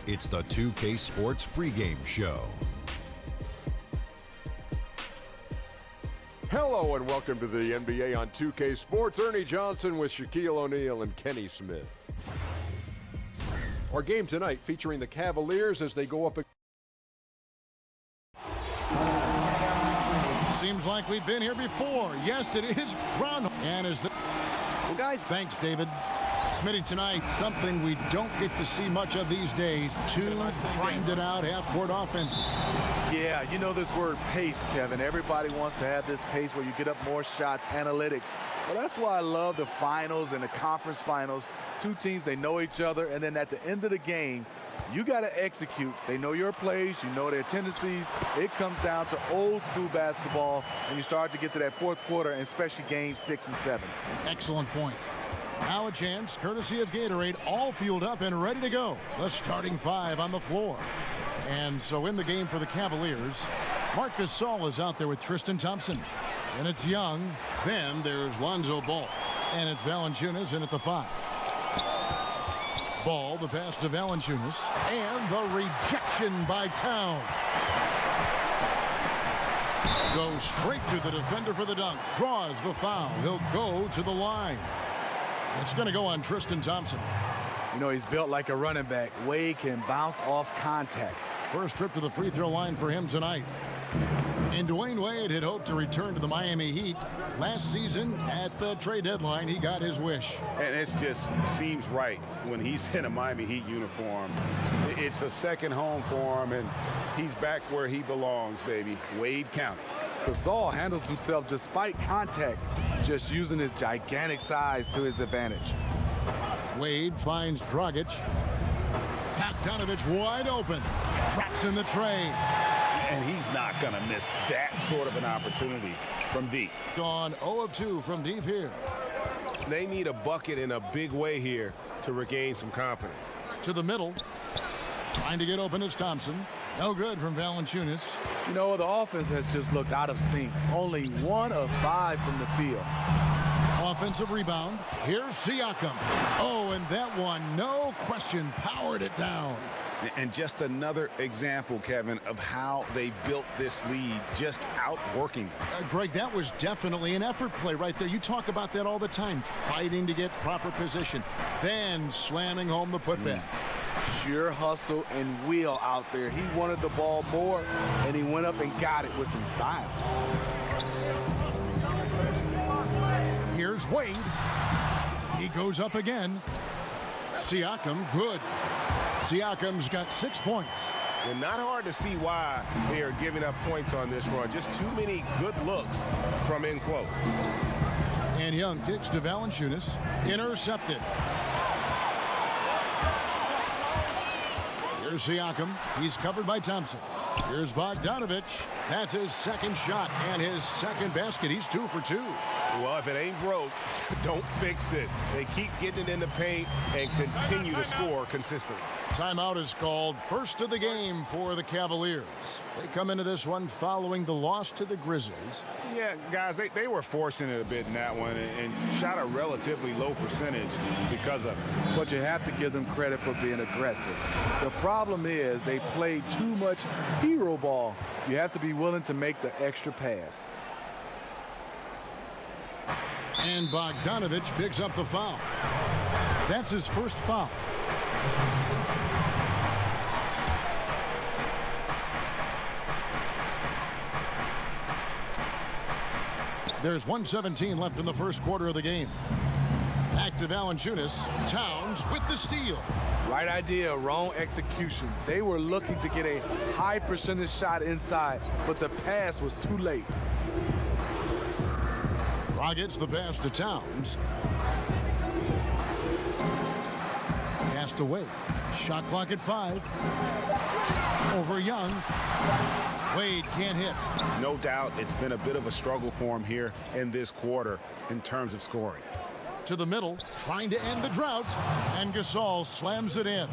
It's the 2K Sports pregame show. Hello and welcome to the NBA on 2K Sports. Ernie Johnson with Shaquille O'Neal and Kenny Smith. Our game tonight featuring the Cavaliers as they go up against. Seems like we've been here before. Yes, it is ground. And is the well, guys, thanks, David. Smitty, tonight, something we don't get to see much of these days. Two grinded out half-court offenses. Yeah, you know this word pace, Kevin. Everybody wants to have this pace where you get up more shots, analytics. Well, that's why I love the finals and the conference finals. Two teams, they know each other, and then at the end of the game, you got to execute. They know your plays, you know their tendencies. It comes down to old school basketball, and you start to get to that fourth quarter, and especially games 6 and 7. Excellent point. Now a chance, courtesy of Gatorade, all fueled up and ready to go. The starting five on the floor. And so in the game for the Cavaliers, Marc Gasol is out there with Tristan Thompson. And it's Young. Then there's Lonzo Ball. And it's Valanciunas in at the 5. Ball, the pass to Valanciunas. And the rejection by Town. Goes straight to the defender for the dunk. Draws the foul. He'll go to the line. It's going to go on Tristan Thompson. You know, he's built like a running back. Wade can bounce off contact. First trip to the free throw line for him tonight. And Dwayne Wade had hoped to return to the Miami Heat. Last season at the trade deadline, he got his wish. And it just seems right when he's in a Miami Heat uniform. It's a second home for him, and he's back where he belongs, baby. Wade County. Gasol handles himself despite contact, just using his gigantic size to his advantage. Wade finds Dragic. Bogdanovich wide open. Drops in the tray. And he's not going to miss that sort of an opportunity from deep. On 0 of 2 from deep here. They need a bucket in a big way here to regain some confidence. To the middle. Trying to get open is Thompson. No good from Valanciunas. You know, the offense has just looked out of sync. Only 1 of 5 from the field. Offensive rebound. Here's Siakam. Oh, and that one, no question, powered it down. And just another example, Kevin, of how they built this lead, just outworking them. Greg, that was definitely an effort play right there. You talk about that all the time, fighting to get proper position, then slamming home the putback. Sheer hustle and will out there. He wanted the ball more, and he went up and got it with some style. Here's Wade. He goes up again. Siakam, good. Siakam's got 6 points. And not hard to see why they are giving up points on this run. Just too many good looks from in close. And Young kicks to Valanciunas. Intercepted. Here's Siakam. He's covered by Thompson. Here's Bogdanovich. That's his second shot and his second basket. He's 2 for 2. Well, if it ain't broke, don't fix it. They keep getting it in the paint and continue to score consistently. Timeout is called. First of the game for the Cavaliers. They come into this one following the loss to the Grizzlies. Yeah, guys, they were forcing it a bit in that one and shot a relatively low percentage because of it. But you have to give them credit for being aggressive. The problem is they played too much hero ball. You have to be willing to make the extra pass. And Bogdanovich picks up the foul. That's his first foul. There's 1:17 left in the first quarter of the game. Back to Valanciunas. Towns with the steal. Right idea, wrong execution. They were looking to get a high percentage shot inside, but the pass was too late. Gets the pass to Towns. Passed away. Shot clock at 5. Over Young. Wade can't hit. No doubt it's been a bit of a struggle for him here in this quarter in terms of scoring. To the middle, trying to end the drought, and Gasol slams it in.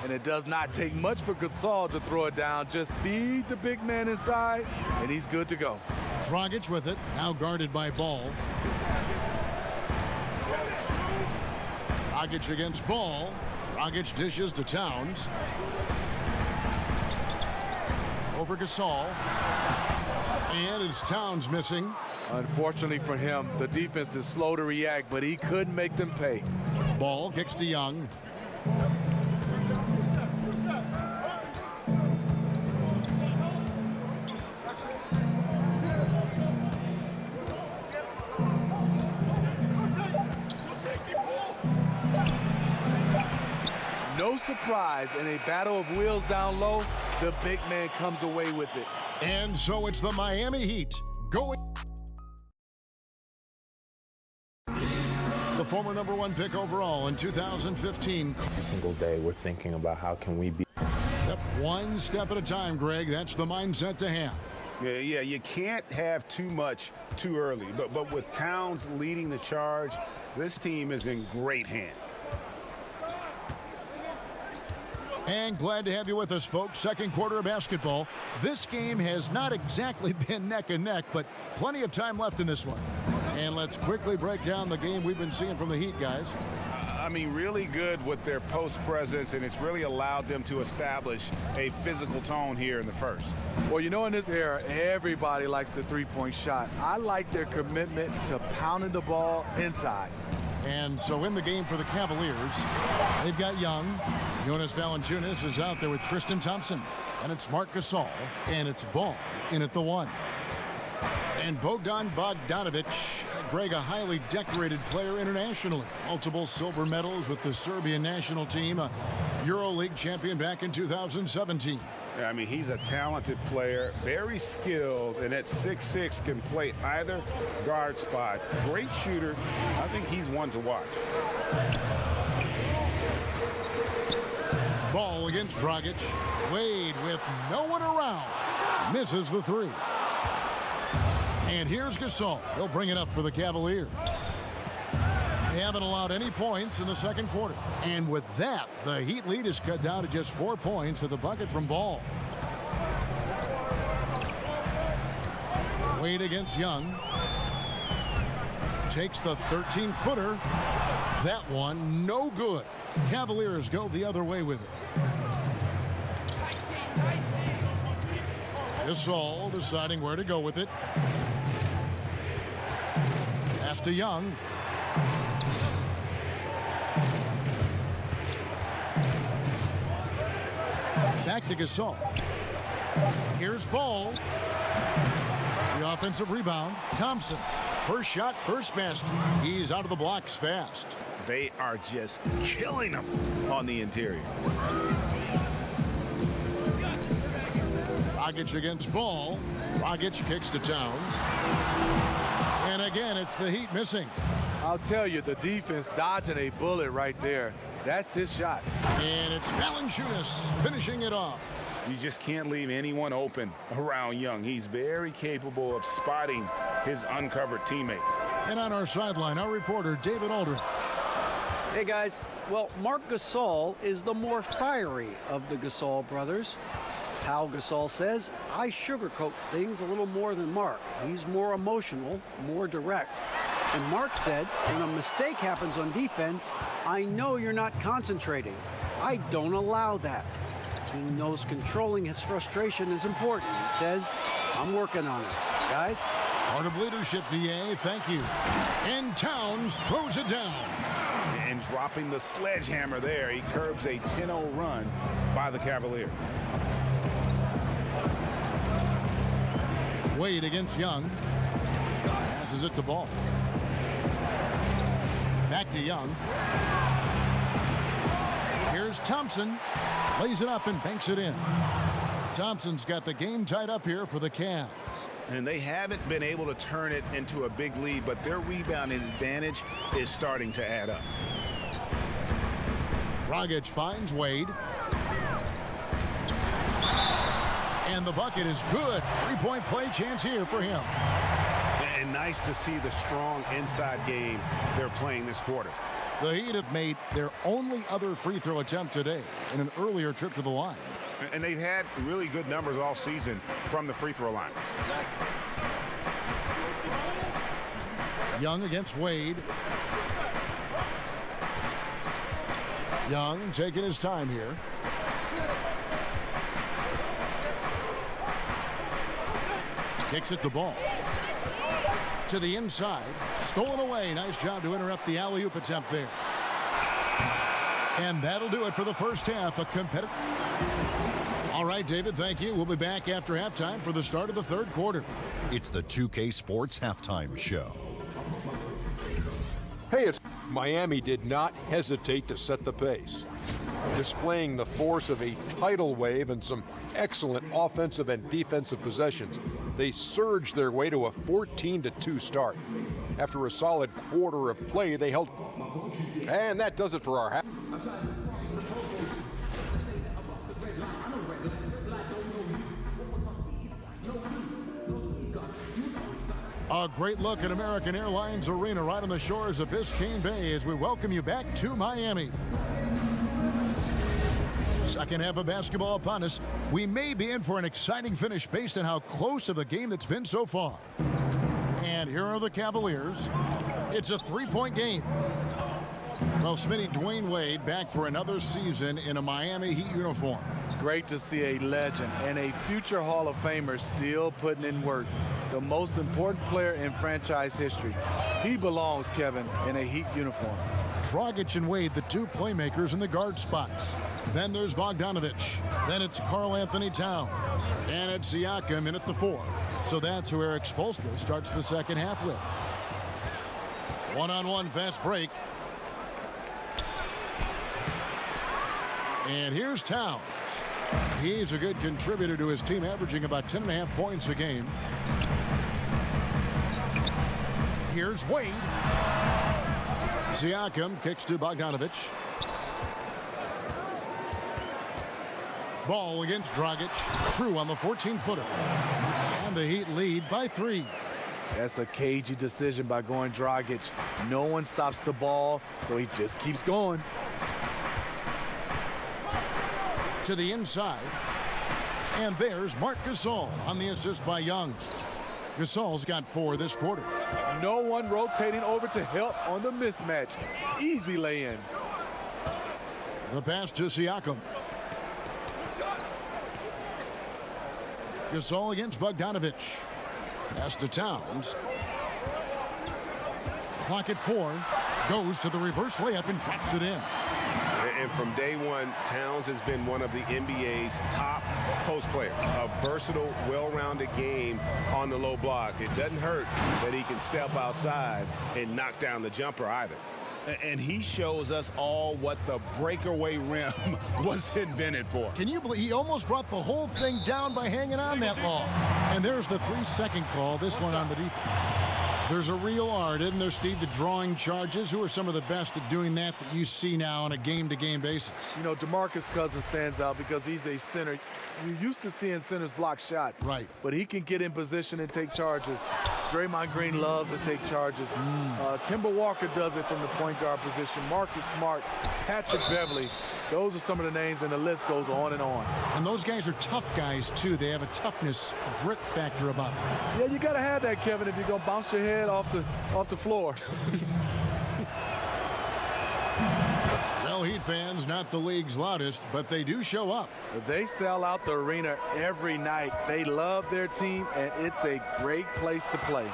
And it does not take much for Gasol to throw it down. Just feed the big man inside, and he's good to go. Dragic with it, now guarded by Ball. Dragic against Ball. Dragic dishes to Towns. Over Gasol. And it's Towns missing. Unfortunately for him, the defense is slow to react, but he couldn't make them pay. Ball kicks to Young. No surprise, in a battle of wheels down low, the big man comes away with it. And so it's the Miami Heat going. The former #1 pick overall in 2015. Every single day we're thinking about how can we be. Yep, one step at a time, Greg. That's the mindset to have. Yeah, you can't have too much too early. But with Towns leading the charge, this team is in great hands. And glad to have you with us, folks. Second quarter of basketball. This game has not exactly been neck and neck, but plenty of time left in this one. And let's quickly break down the game we've been seeing from the Heat, guys. I mean, really good with their post presence, and it's really allowed them to establish a physical tone here in the first. Well, you know, in this era, everybody likes the three-point shot. I like their commitment to pounding the ball inside. And so in the game for the Cavaliers, they've got Young. Jonas Valanciunas is out there with Tristan Thompson. And it's Marc Gasol. And it's Ball in at the 1. And Bogdan Bogdanovic, Greg, a highly decorated player internationally. Multiple silver medals with the Serbian national team, a EuroLeague champion back in 2017. I mean, he's a talented player, very skilled, and at 6'6" can play either guard spot. Great shooter. I think he's one to watch. Ball against Dragic. Wade with no one around. Misses the 3. And here's Gasol. He'll bring it up for the Cavaliers. They haven't allowed any points in the second quarter. And with that, the Heat lead is cut down to just 4 points with a bucket from Ball. Wade against Young. Takes the 13-footer. That one, no good. Cavaliers go the other way with it. Gasol deciding where to go with it. Pass to Young. Back to Gasol. Here's Ball. The offensive rebound. Thompson. First shot, first basket. He's out of the blocks fast. They are just killing them on the interior. Dragic against Ball. Dragic kicks to Towns. And again, it's the Heat missing. I'll tell you, the defense dodging a bullet right there. That's his shot. And it's Valanciunas finishing it off. You just can't leave anyone open around Young. He's very capable of spotting his uncovered teammates. And on our sideline, our reporter, David Aldridge. Hey, guys. Well, Marc Gasol is the more fiery of the Gasol brothers. Pau Gasol says, I sugarcoat things a little more than Marc. He's more emotional, more direct. And Marc said, when a mistake happens on defense, I know you're not concentrating. I don't allow that. He knows controlling his frustration is important. He says, I'm working on it. Guys? Part of leadership, DA. Thank you. And Towns throws it down. And dropping the sledgehammer there, he curbs a 10-0 run by the Cavaliers. Wade against Young. Passes it to Ball. Back to Young. Here's Thompson. Lays it up and banks it in. Thompson's got the game tied up here for the Cavs. And they haven't been able to turn it into a big lead, but their rebounding advantage is starting to add up. Dragic finds Wade. And the bucket is good. Three-point play chance here for him. And nice to see the strong inside game they're playing this quarter. The Heat have made their only other free throw attempt today in an earlier trip to the line. And they've had really good numbers all season from the free throw line. Young against Wade. Young taking his time here. Kicks it the ball. To the inside. Stolen away. Nice job to interrupt the alley-oop attempt there. And that'll do it for the first half. A competitive. All right, David, thank you. We'll be back after halftime for the start of the third quarter. It's the 2K Sports Halftime Show. Hey, Miami did not hesitate to set the pace, displaying the force of a tidal wave and some excellent offensive and defensive possessions. They surged their way to a 14-2 start. After a solid quarter of play, they held. And that does it for our half. A great look at American Airlines Arena right on the shores of Biscayne Bay as we welcome you back to Miami. Second half of basketball upon us. We may be in for an exciting finish based on how close of a game that's been so far. And here are the Cavaliers. It's a three-point game. Well, Smitty, Dwayne Wade back for another season in a Miami Heat uniform. Great to see a legend and a future Hall of Famer still putting in work. The most important player in franchise history. He belongs, Kevin, in a Heat uniform. Dragic and Wade, the two playmakers in the guard spots. Then there's Bogdanovich. Then it's Karl Anthony Towns. And it's Siakam in at the 4. So that's who Eric Spoelstra starts the second half with. One-on-one fast break. And here's Towns. He's a good contributor to his team, averaging about 10.5 points a game. Here's Wade. Siakam kicks to Bogdanovich. Ball against Dragic. True on the 14-footer. And the Heat lead by 3. That's a cagey decision by going Dragic. No one stops the ball, so he just keeps going. To the inside. And there's Marc Gasol on the assist by Young. Gasol's got 4 this quarter. No one rotating over to help on the mismatch. Easy lay-in. The pass to Siakam. Gasol against Bogdanovich. Pass to Towns. Clock at 4. Goes to the reverse layup and drops it in. And from day one, Towns has been one of the NBA's top post players. A versatile, well-rounded game on the low block. It doesn't hurt that he can step outside and knock down the jumper either. And he shows us all what the breakaway rim was invented for. Can you believe he almost brought the whole thing down by hanging on that long? And there's the 3-second call, this one on the defense. There's a real art, isn't there, Steve, to drawing charges? Who are some of the best at doing that you see now on a game-to-game basis? You know, DeMarcus Cousins stands out because he's a center. You're used to seeing centers block shots. Right. But he can get in position and take charges. Draymond Green loves to take charges. Kemba Walker does it from the point guard position. Marcus Smart, Patrick Beverly. Those are some of the names, and the list goes on and on. And those guys are tough guys, too. They have a toughness, grit factor about them. Yeah, you got to have that, Kevin, if you're going to bounce your head off the floor. Well, Heat fans, not the league's loudest, but they do show up. They sell out the arena every night. They love their team, and it's a great place to play.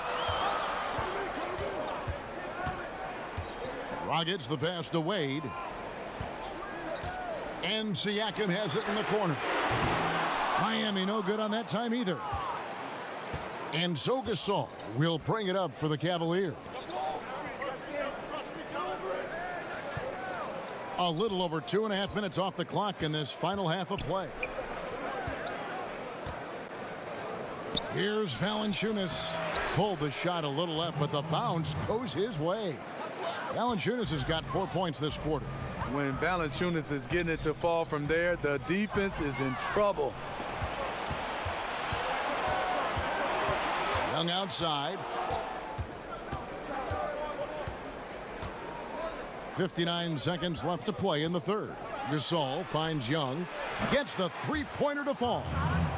Dragic the pass to Wade. And Siakam has it in the corner. Miami no good on that time either. And so Gasol will bring it up for the Cavaliers. A little over 2.5 minutes off the clock in this final half of play. Here's Valanciunas. Pulled the shot a little left, but the bounce goes his way. Valanciunas has got 4 points this quarter. When Valanciunas is getting it to fall from there, the defense is in trouble. Young outside. 59 seconds left to play in the third. Gasol finds Young, gets the three-pointer to fall.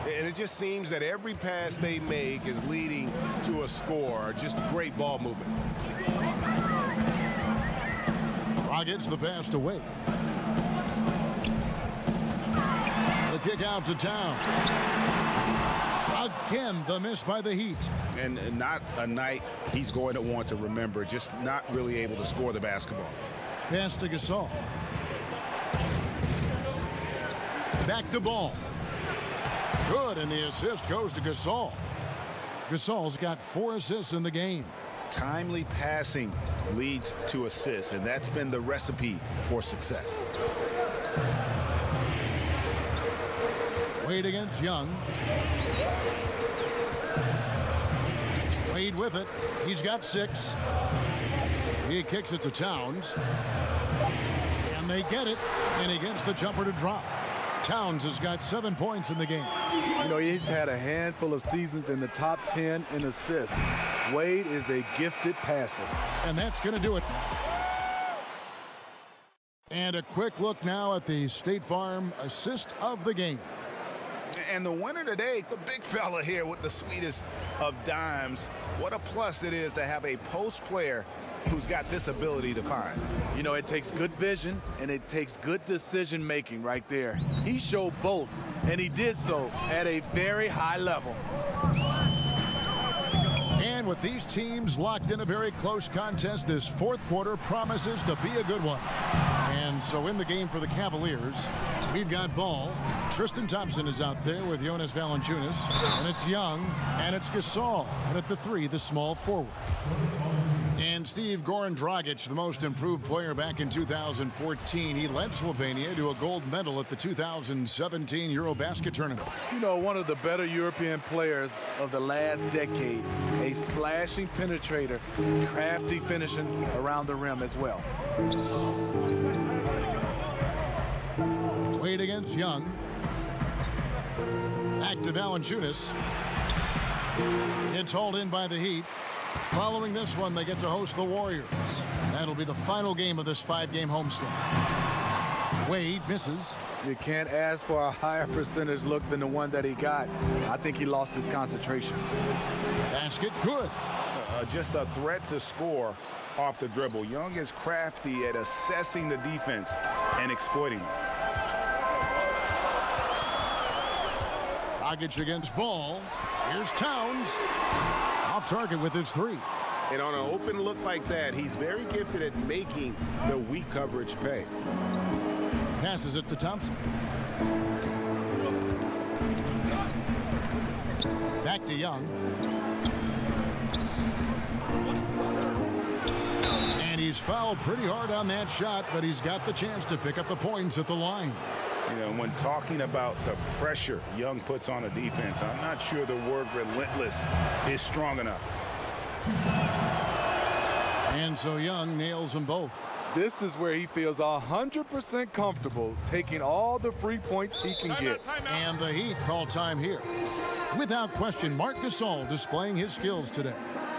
And it just seems that every pass they make is leading to a score. Just great ball movement. Dragic the pass to Wade. kick out to Towns. Again, the miss by the Heat. And not a night he's going to want to remember, just not really able to score the basketball. Pass to Gasol. Back to Ball. Good, and the assist goes to Gasol. Gasol's got 4 assists in the game. Timely passing leads to assists, and that's been the recipe for success. Wade against Young. Wade with it. He's got 6. He kicks it to Towns. And they get it, and he gets the jumper to drop. Towns has got 7 points in the game. You know, he's had a handful of seasons in the top 10 in assists. Wade is a gifted passer. And that's going to do it. And a quick look now at the State Farm assist of the game. And the winner today, the big fella here with the sweetest of dimes. What a plus it is to have a post player who's got this ability to find. You know, it takes good vision and it takes good decision making right there. He showed both, and he did so at a very high level. And with these teams locked in a very close contest, this fourth quarter promises to be a good one. And so in the game for the Cavaliers, we've got Ball. Tristan Thompson is out there with Jonas Valanciunas. And it's Young, and it's Gasol. And at the 3, the small forward. And Steve Goran Dragic, the most improved player back in 2014. He led Slovenia to a gold medal at the 2017 Eurobasket tournament. You know, one of the better European players of the last decade. A slashing penetrator, crafty finishing around the rim as well. Wade against Young. Back to Valanciunas. It's hauled in by the Heat. Following this one, they get to host the Warriors. That'll be the final game of this 5-game homestand. Wade misses. You can't ask for a higher percentage look than the one that he got. I think he lost his concentration. Basket good. Just a threat to score off the dribble. Young is crafty at assessing the defense and exploiting it. Dragic against Ball. Here's Towns. Off target with his 3. And on an open look like that, he's very gifted at making the weak coverage pay. Passes it to Thompson. Back to Young. And he's fouled pretty hard on that shot, but he's got the chance to pick up the points at the line. You know, when talking about the pressure Young puts on a defense, I'm not sure the word relentless is strong enough. And so Young nails them both. This is where he feels 100% comfortable taking all the free points he can get. And the Heat call time here. Without question, Marc Gasol displaying his skills today.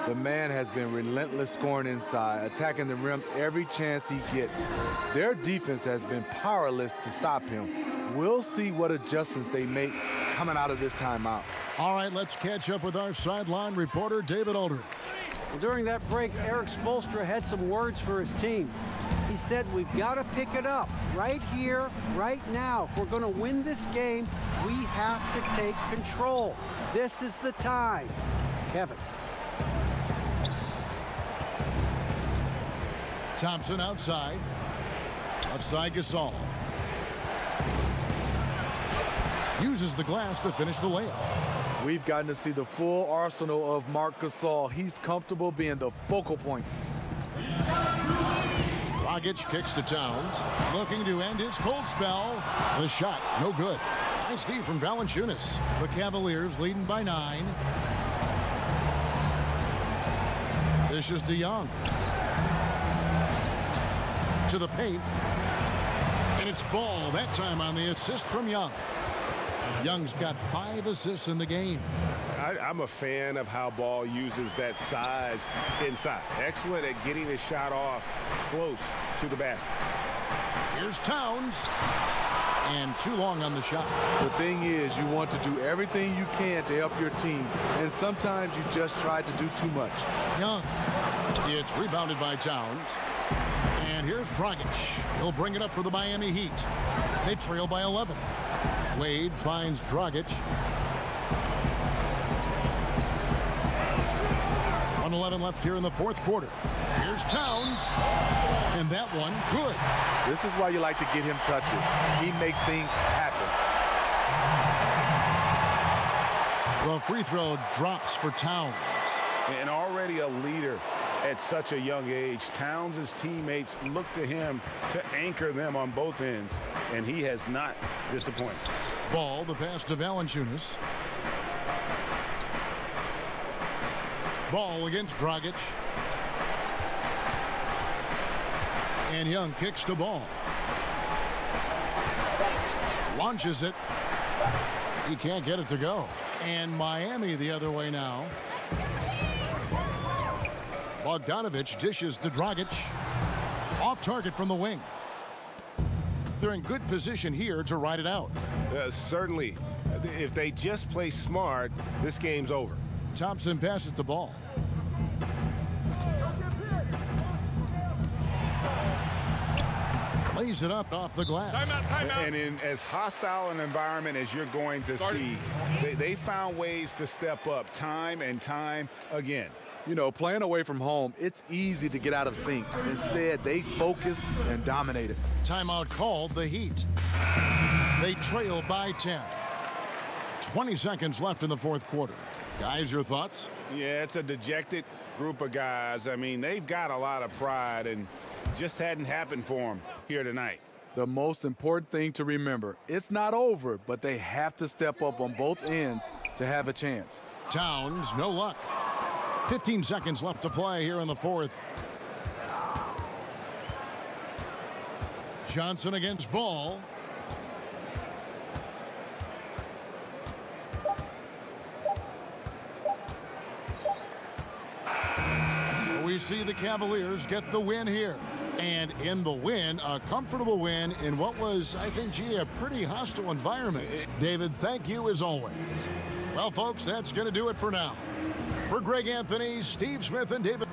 The man has been relentless scoring inside, attacking the rim every chance he gets. Their defense has been powerless to stop him. We'll see what adjustments they make coming out of this timeout. All right, let's catch up with our sideline reporter, David Aldridge. Well, during that break, Eric Spoelstra had some words for his team. He said, we've got to pick it up right here, right now. If we're going to win this game, we have to take control. This is the time. Kevin. Thompson outside. Outside Gasol. Uses the glass to finish the layup. We've gotten to see the full arsenal of Marc Gasol. He's comfortable being the focal point. Dragic kicks to Towns. Looking to end his cold spell. The shot, no good. Nice D from Valanciunas. The Cavaliers leading by 9. This is to Young. To the paint. And it's Ball, that time on the assist from Young. Young's got 5 assists in the game. I'm a fan of how Ball uses that size inside. Excellent at getting his shot off close to the basket. Here's Towns. And too long on the shot. The thing is, you want to do everything you can to help your team. And sometimes you just try to do too much. Young. It's rebounded by Towns. And here's Dragic. He'll bring it up for the Miami Heat. They trail by 11. Wade finds Dragic. 1:11 left here in the fourth quarter. Here's Towns. And that one, good. This is why you like to get him touches. He makes things happen. The free throw drops for Towns. And already a leader at such a young age, Towns' teammates look to him to anchor them on both ends, and he has not disappointed. Ball, the pass to Valanciunas. Ball against Dragic. And Young kicks the ball. Launches it. He can't get it to go. And Miami the other way now. Bogdanovich dishes to Dragic. Off target from the wing. They're in good position here to ride it out. Certainly, if they just play smart, this game's over. Thompson passes the ball. Lays it up off the glass. Timeout. And in as hostile an environment as you're going to see, they found ways to step up time and time again. You know, playing away from home, it's easy to get out of sync. Instead, they focused and dominated. Timeout called, the Heat. They trail by 10. 20 seconds left in the fourth quarter. Guys, your thoughts? Yeah, it's a dejected group of guys. I mean, they've got a lot of pride, and just hadn't happened for them here tonight. The most important thing to remember, it's not over, but they have to step up on both ends to have a chance. Towns, no luck. 15 seconds left to play here in the fourth. Johnson against Ball. We see the Cavaliers get the win here. And in the win, a comfortable win in what was, I think, a pretty hostile environment. David, thank you as always. Well, folks, that's going to do it for now. For Greg Anthony, Steve Smith, and David.